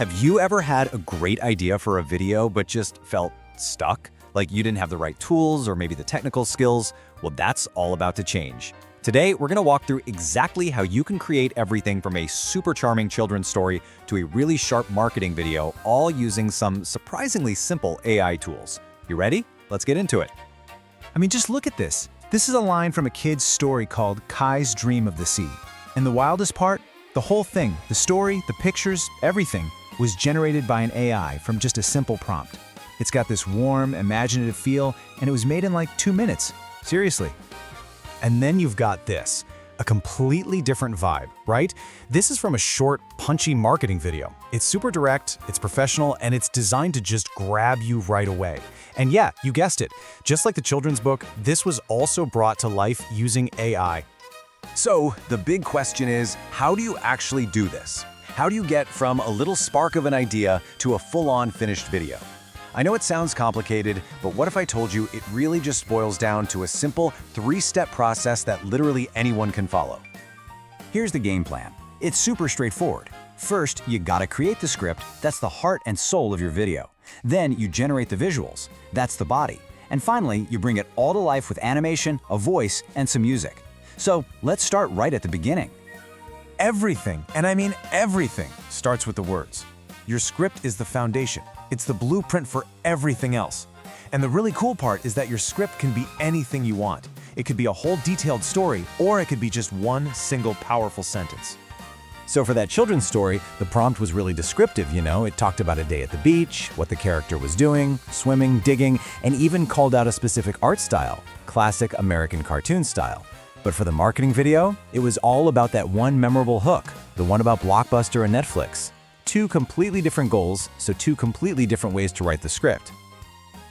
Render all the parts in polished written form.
Have you ever had a great idea for a video but just felt stuck? Like you didn't have the right tools or maybe the technical skills? Well, that's all about to change. Today, we're going to walk through exactly how you can create everything from a super charming children's story to a really sharp marketing video, all using some surprisingly simple AI tools. You ready? Let's get into it. I mean, just look at this. This is a line from a kid's story called Kai's Dream of the Sea. And the wildest part? The whole thing, the story, the pictures, everything, was generated by an AI from just a simple prompt. It's got this warm, imaginative feel, and it was made in like 2 minutes. Seriously. And then you've got this, a completely different vibe, right? This is from a short, punchy marketing video. It's super direct, it's professional, and it's designed to just grab you right away. And yeah, you guessed it, just like the children's book, this was also brought to life using AI. So, the big question is, how do you actually do this? How do you get from a little spark of an idea to a full-on finished video? I know it sounds complicated, but what if I told you it really just boils down to a simple 3-step process that literally anyone can follow? Here's the game plan. It's super straightforward. First, you gotta create the script. That's the heart and soul of your video. Then you generate the visuals. That's the body. And finally, you bring it all to life with animation, a voice, and some music. So let's start right at the beginning. Everything, and I mean everything, starts with the words. Your script is the foundation. It's the blueprint for everything else. And the really cool part is that your script can be anything you want. It could be a whole detailed story, or it could be just one single powerful sentence. So for that children's story, the prompt was really descriptive, you know? It talked about a day at the beach, what the character was doing, swimming, digging, and even called out a specific art style, classic American cartoon style. But for the marketing video, it was all about that one memorable hook, the one about Blockbuster and Netflix. 2 completely different goals, so 2 completely different ways to write the script.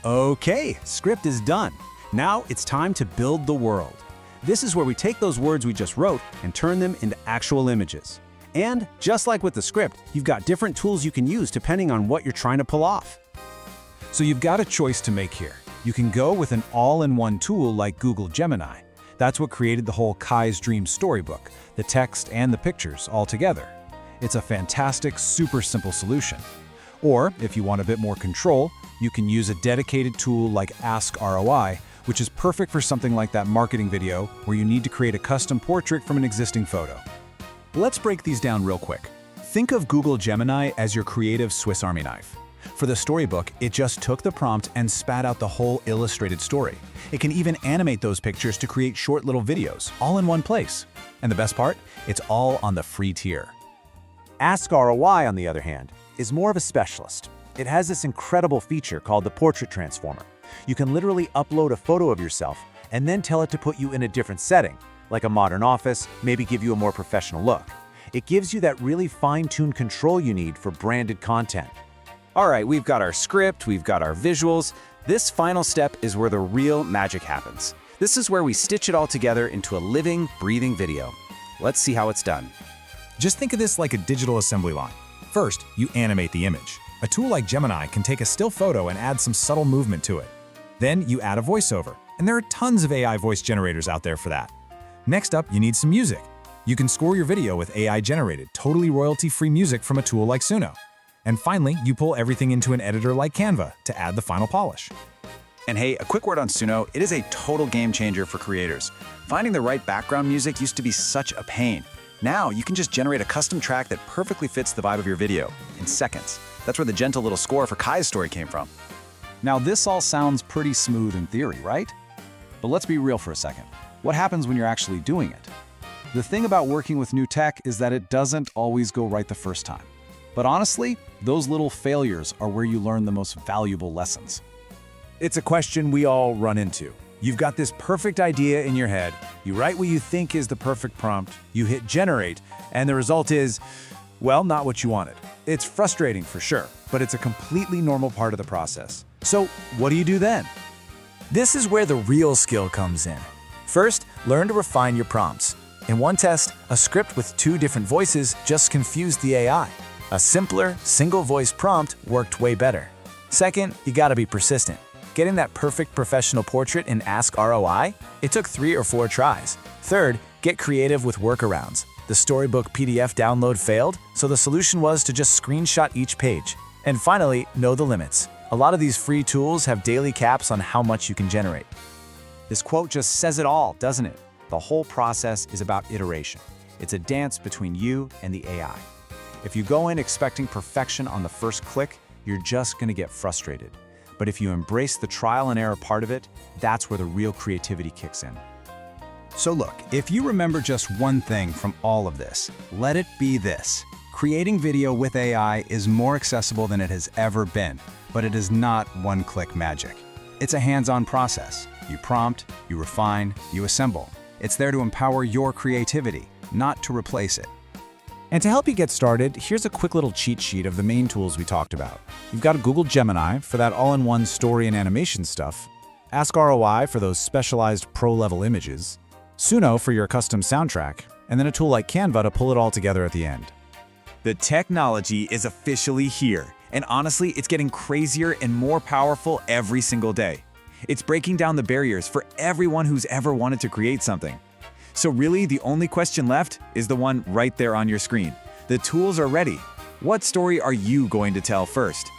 Okay, script is done. Now it's time to build the world. This is where we take those words we just wrote and turn them into actual images. And just like with the script, you've got different tools you can use depending on what you're trying to pull off. So you've got a choice to make here. You can go with an all-in-one tool like Google Gemini. That's what created the whole Kai's Dream storybook, the text and the pictures all together. It's a fantastic, super simple solution. Or, if you want a bit more control, you can use a dedicated tool like AskROI, which is perfect for something like that marketing video where you need to create a custom portrait from an existing photo. Let's break these down real quick. Think of Google Gemini as your creative Swiss Army knife. For the storybook, it just took the prompt and spat out the whole illustrated story. It can even animate those pictures to create short little videos, all in one place. And the best part? It's all on the free tier. AskROI, on the other hand, is more of a specialist. It has this incredible feature called the Portrait Transformer. You can literally upload a photo of yourself and then tell it to put you in a different setting, like a modern office, maybe give you a more professional look. It gives you that really fine-tuned control you need for branded content. All right, we've got our script, we've got our visuals. This final step is where the real magic happens. This is where we stitch it all together into a living, breathing video. Let's see how it's done. Just think of this like a digital assembly line. First, you animate the image. A tool like Gemini can take a still photo and add some subtle movement to it. Then you add a voiceover, and there are tons of AI voice generators out there for that. Next up, you need some music. You can score your video with AI-generated, totally royalty-free music from a tool like Suno. And finally, you pull everything into an editor like Canva to add the final polish. And hey, a quick word on Suno, it is a total game changer for creators. Finding the right background music used to be such a pain. Now, you can just generate a custom track that perfectly fits the vibe of your video in seconds. That's where the gentle little score for Kai's story came from. Now this all sounds pretty smooth in theory, right? But let's be real for a second. What happens when you're actually doing it? The thing about working with new tech is that it doesn't always go right the first time. But honestly, those little failures are where you learn the most valuable lessons. It's a question we all run into. You've got this perfect idea in your head, you write what you think is the perfect prompt, you hit generate, and the result is, well, not what you wanted. It's frustrating for sure, but it's a completely normal part of the process. So what do you do then? This is where the real skill comes in. First, learn to refine your prompts. In one test, a script with 2 different voices just confused the AI. A simpler, single-voice prompt worked way better. Second, you gotta be persistent. Getting that perfect professional portrait in AskROI? It took 3 or 4 tries. Third, get creative with workarounds. The storybook PDF download failed, so the solution was to just screenshot each page. And finally, know the limits. A lot of these free tools have daily caps on how much you can generate. This quote just says it all, doesn't it? The whole process is about iteration. It's a dance between you and the AI. If you go in expecting perfection on the first click, you're just going to get frustrated. But if you embrace the trial and error part of it, that's where the real creativity kicks in. So look, if you remember just one thing from all of this, let it be this. Creating video with AI is more accessible than it has ever been, but it is not one-click magic. It's a hands-on process. You prompt, you refine, you assemble. It's there to empower your creativity, not to replace it. And to help you get started, here's a quick little cheat sheet of the main tools we talked about. You've got a Google Gemini for that all-in-one story and animation stuff, AskROI for those specialized pro-level images, Suno for your custom soundtrack, and then a tool like Canva to pull it all together at the end. The technology is officially here, and honestly, it's getting crazier and more powerful every single day. It's breaking down the barriers for everyone who's ever wanted to create something. So really, the only question left is the one right there on your screen. The tools are ready. What story are you going to tell first?